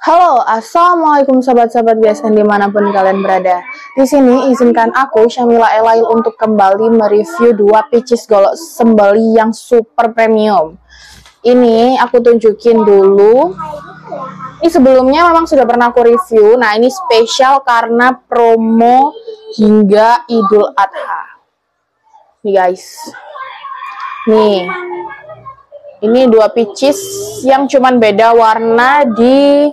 Halo, assalamualaikum sahabat-sahabat GSN dimanapun kalian berada. Di sini izinkan aku Syamila Elail untuk kembali mereview dua Peaches golok sembeli yang super premium. Ini aku tunjukin dulu. Ini sebelumnya memang sudah pernah aku review. Nah, ini spesial karena promo hingga Idul Adha. Nih guys. Nih. Ini dua Peaches yang cuman beda warna di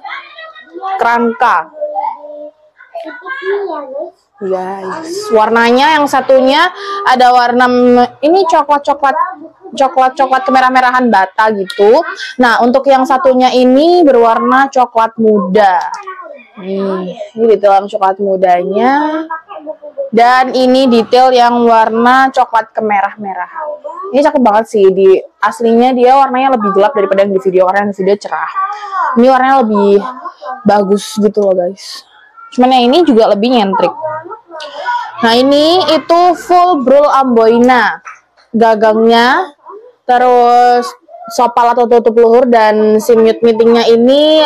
kerangka. Guys, warnanya yang satunya ada warna ini coklat kemerah-merahan bata gitu. Nah, untuk yang satunya ini berwarna coklat muda. Nih, ini di dalam coklat mudanya. Dan ini detail yang warna coklat kemerah-merahan. Ini cakep banget sih. Di aslinya dia warnanya lebih gelap daripada yang di video, karena yang di video cerah. Ini warnanya lebih bagus gitu loh guys. Cuman yang ini juga lebih nyentrik. Nah, ini itu full brul amboina. Gagangnya, terus sopal atau tutup luhur, dan si mute meetingnya ini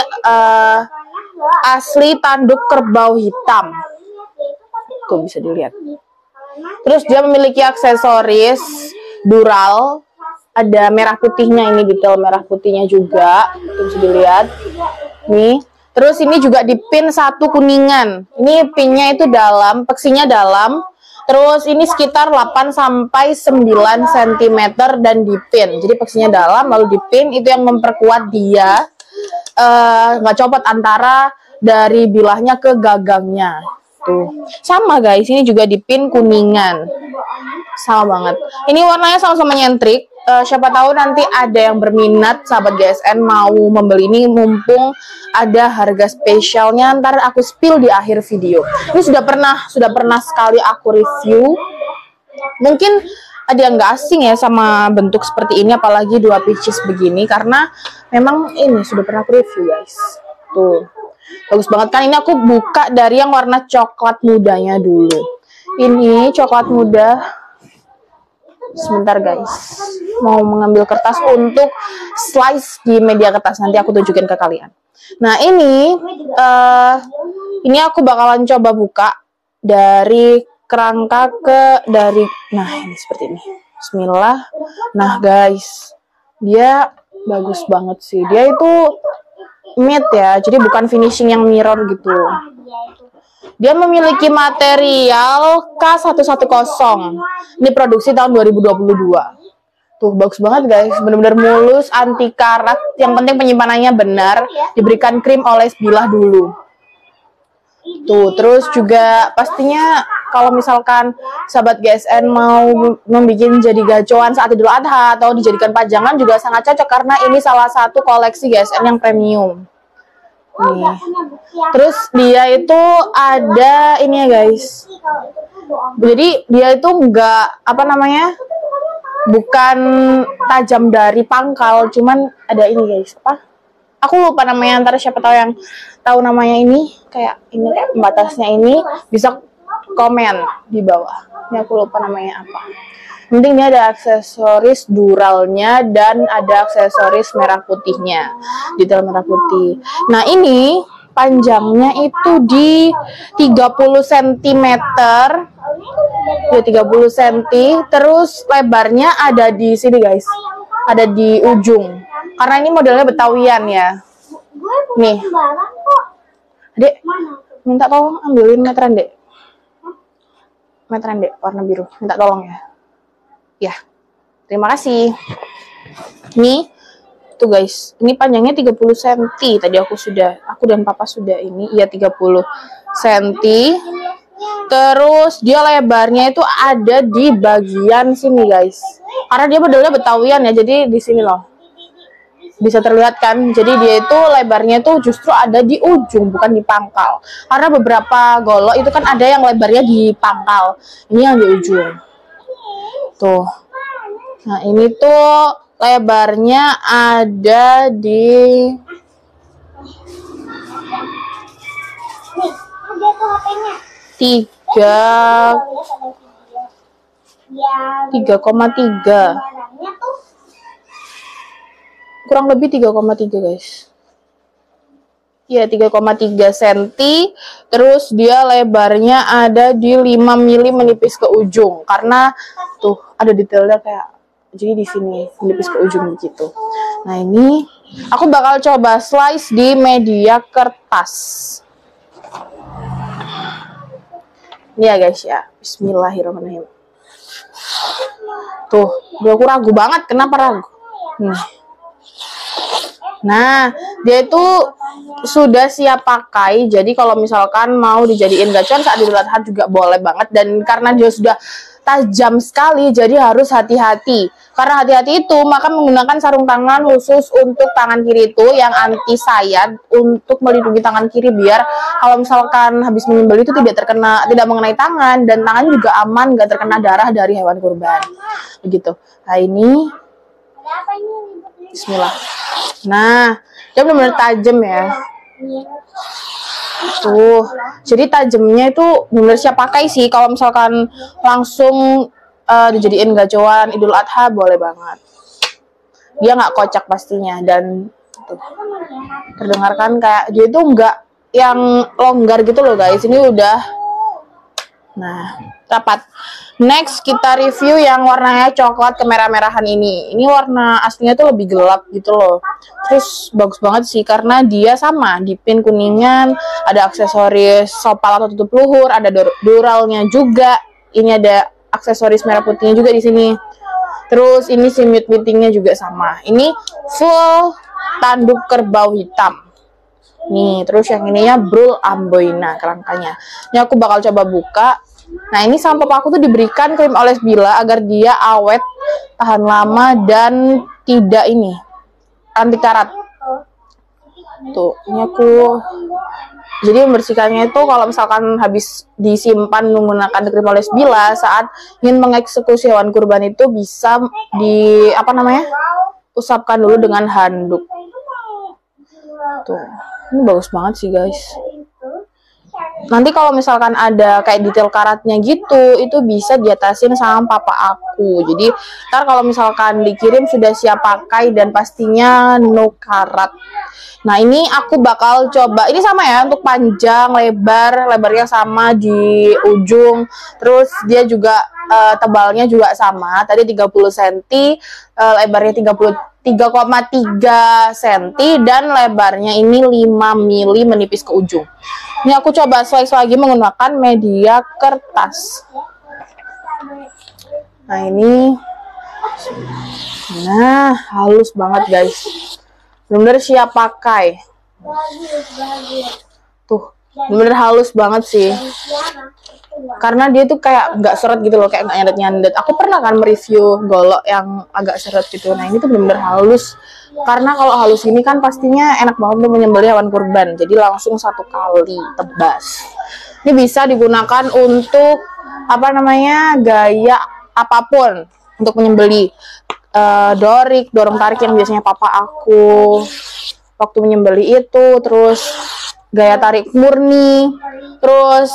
asli tanduk kerbau hitam. Tuh bisa dilihat. Terus dia memiliki aksesoris dural, ada merah putihnya, ini detail merah putihnya juga. Tuh bisa dilihat. Nih. Terus ini juga dipin satu kuningan. Ini pinnya itu dalam, peksinya dalam. Terus ini sekitar 8 sampai 9 cm dan dipin. Jadi peksinya dalam lalu dipin, itu yang memperkuat dia nggak copot antara dari bilahnya ke gagangnya. Tuh. Sama guys, ini juga dipin kuningan. Sama banget. Ini warnanya sama-sama nyentrik. Siapa tahu nanti ada yang berminat sahabat GSN mau membeli ini, mumpung ada harga spesialnya, ntar aku spill di akhir video. Ini sudah pernah sekali aku review. Mungkin ada yang nggak asing ya sama bentuk seperti ini, apalagi dua Peaches begini, karena memang ini sudah pernah aku review guys. Tuh. Bagus banget kan. Ini aku buka dari yang warna coklat mudanya dulu. Ini coklat muda. Sebentar guys, mau mengambil kertas untuk slice di media kertas, nanti aku tunjukin ke kalian. Nah, ini aku bakalan coba buka dari kerangka nah ini seperti ini. Bismillah. Nah guys, dia bagus banget sih. Dia itu matte ya, jadi bukan finishing yang mirror gitu. Dia memiliki material K110. Ini produksi tahun 2022. Tuh, bagus banget guys. Bener-bener mulus, anti karat. Yang penting penyimpanannya benar. Diberikan krim oles bilah dulu. Tuh, terus juga pastinya kalau misalkan sahabat GSN mau membuat jadi gacoan saat Idul Adha atau dijadikan pajangan juga sangat cocok, karena ini salah satu koleksi GSN yang premium. Nih. Terus dia itu ada ini ya guys. Jadi dia itu enggak bukan tajam dari pangkal, cuman ada ini guys. Apa? Aku lupa namanya, antara siapa tahu yang tahu namanya ini, kayak pembatasnya ini bisa komen di bawah. Ini aku lupa namanya apa. Penting ini ada aksesoris duralnya dan ada aksesoris merah putihnya, detail merah putih. Nah, ini panjangnya itu di 30 cm. Ya 30 cm. Terus lebarnya ada di sini guys. Ada di ujung. Karena ini modelnya Betawian ya. Nih. Dek, minta tolong ambilin meteran, Dek. Meteran, Dek, warna biru. Minta tolong ya. Ya, terima kasih. Nih, tuh guys, ini panjangnya 30 cm. Tadi aku dan papa sudah ini, iya 30 cm. Terus dia lebarnya itu ada di bagian sini guys. Karena dia modelnya Betawian ya, jadi di sini loh. Bisa terlihat kan? Jadi dia itu lebarnya itu justru ada di ujung, bukan di pangkal. Karena beberapa golok itu kan ada yang lebarnya di pangkal. Ini yang di ujung. Tuh. Nah, ini tuh lebarnya ada di 3,3. Kurang lebih 3,3 guys. Ya, 3,3 cm. Terus dia lebarnya ada di 5 mili menipis ke ujung. Karena tuh ada detailnya kayak jadi di sini menipis ke ujung begitu. Nah, ini aku bakal coba slice di media kertas. Ini ya guys ya. Bismillahirrahmanirrahim. Tuh, aku ragu banget. Kenapa ragu? Nah, dia itu sudah siap pakai. Jadi kalau misalkan mau dijadiin gacuan saat Idul Adha juga boleh banget. Dan karena dia sudah tajam sekali, jadi harus hati-hati. Karena hati-hati itu, maka menggunakan sarung tangan khusus untuk tangan kiri itu yang anti sayat untuk melindungi tangan kiri biar kalau misalkan habis menyembelih itu tidak mengenai tangan dan tangan juga aman, nggak terkena darah dari hewan kurban. Begitu. Nah, ini Bismillah. Nah, dia benar-benar tajam ya. Tuh, jadi tajamnya itu benar siap pakai sih. Kalau misalkan langsung dijadiin gacuan Idul Adha boleh banget. Dia nggak kocak pastinya dan tuh, terdengarkan kayak dia itu nggak yang longgar gitu loh guys. Ini udah, nah rapat. Next kita review yang warnanya coklat kemerah-merahan ini. Ini warna aslinya tuh lebih gelap gitu loh. Terus bagus banget sih karena dia sama di pin kuningan, ada aksesoris sopal atau tutup luhur, ada duralnya juga. Ini ada aksesoris merah putihnya juga di sini. Terus ini simut bintingnya juga sama. Ini full tanduk kerbau hitam. Nih, terus yang ininya brul amboina kerangkanya. Ini aku bakal coba buka. Nah, ini sama papa aku tuh diberikan krim oles bila agar dia awet, tahan lama dan tidak ini anti karat. Tuh, ini aku jadi membersihkannya itu kalau misalkan habis disimpan menggunakan krim oles bila saat ingin mengeksekusi hewan kurban itu bisa di usapkan dulu dengan handuk. Tuh, ini bagus banget sih guys. Nanti kalau misalkan ada kayak detail karatnya gitu, itu bisa diatasin sama papa aku. Jadi ntar kalau misalkan dikirim sudah siap pakai dan pastinya no karat. Nah, ini aku bakal coba. Ini sama ya untuk panjang, lebarnya sama di ujung. Terus dia juga tebalnya juga sama. Tadi 30 cm, lebarnya 3,3 cm dan lebarnya ini 5 mili menipis ke ujung. Ini aku coba slice lagi menggunakan media kertas. Nah, ini. Nah, halus banget guys. Bener-bener siap pakai. Tuh, bener-bener halus banget sih. Karena dia tuh kayak nggak seret gitu loh, kayak nggak nyandet-nyandet. Aku pernah kan mereview golok yang agak seret gitu. Nah, ini tuh bener-bener halus. Karena kalau halus ini kan pastinya enak banget untuk menyembelih hewan kurban. Jadi langsung satu kali tebas. Ini bisa digunakan untuk gaya apapun untuk menyembelih. Dorong tarik yang biasanya papa aku waktu menyembelih itu, terus gaya tarik murni, terus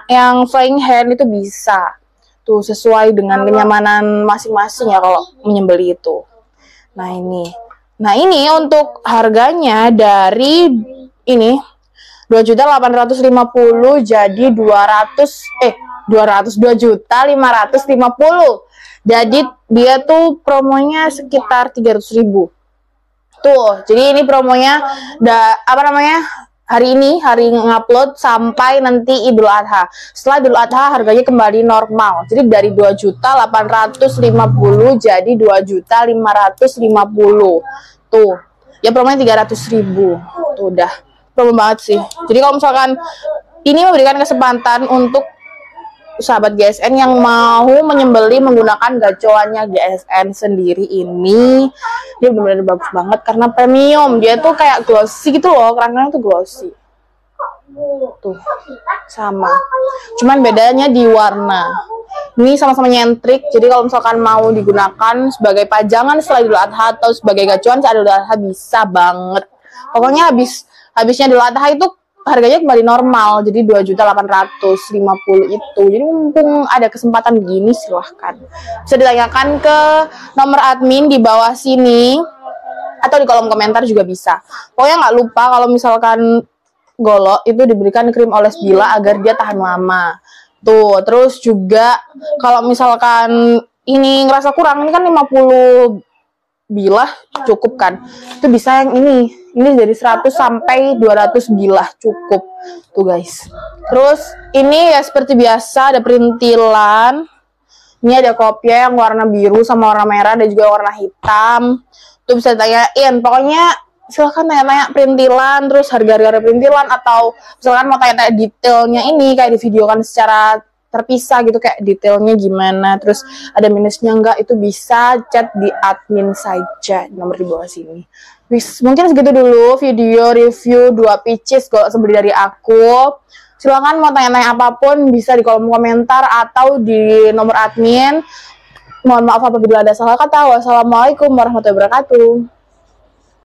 yang flying hand itu bisa tuh sesuai dengan kenyamanan masing-masing ya kalau menyembelih itu. Nah, ini untuk harganya dari ini 2.850 jadi 2.550. Jadi dia tuh promonya sekitar 300.000. Tuh, jadi ini promonya hari ngupload sampai nanti Idul Adha. Setelah Idul Adha harganya kembali normal. Jadi dari 2.850 jadi 2.550. Tuh. Ya promonya 300.000. Tuh udah promo banget sih. Jadi kalau misalkan ini memberikan kesempatan untuk sahabat GSN yang mau menyembelih menggunakan gacoannya GSN sendiri ini, dia benar-benar bagus banget karena premium. Dia tuh kayak glossy gitu loh, kerangkanya tuh glossy. Tuh, sama. Cuman bedanya di warna. Ini sama-sama nyentrik, jadi kalau misalkan mau digunakan sebagai pajangan setelah Idul Adha atau sebagai gacuan saat Idul Adha bisa banget. Pokoknya habisnya Idul Adha itu harganya kembali normal, jadi 2.850 itu. Jadi mumpung ada kesempatan begini, silahkan bisa ditanyakan ke nomor admin di bawah sini atau di kolom komentar juga bisa. Pokoknya nggak lupa kalau misalkan golok itu diberikan krim oles bila agar dia tahan lama. Tuh, terus juga kalau misalkan ini ngerasa kurang, ini kan 50 bilah cukup kan, itu bisa yang ini dari 100 sampai 200 bilah cukup tuh guys. Terus ini ya seperti biasa ada perintilan, ini ada kopiah yang warna biru sama warna merah dan juga warna hitam, tuh bisa tanyain, pokoknya silahkan tanya-tanya perintilan, terus harga-harga perintilan, atau misalkan mau tanya-tanya detailnya ini kayak di video kan secara terpisah gitu, kayak detailnya gimana, terus ada minusnya enggak, itu bisa chat di admin saja, nomor di bawah sini. Mungkin segitu dulu video review 2 pieces golok sembeli dari aku. Silahkan mau tanya-tanya apapun bisa di kolom komentar atau di nomor admin. Mohon maaf apabila ada salah kata. Wassalamualaikum warahmatullahi wabarakatuh.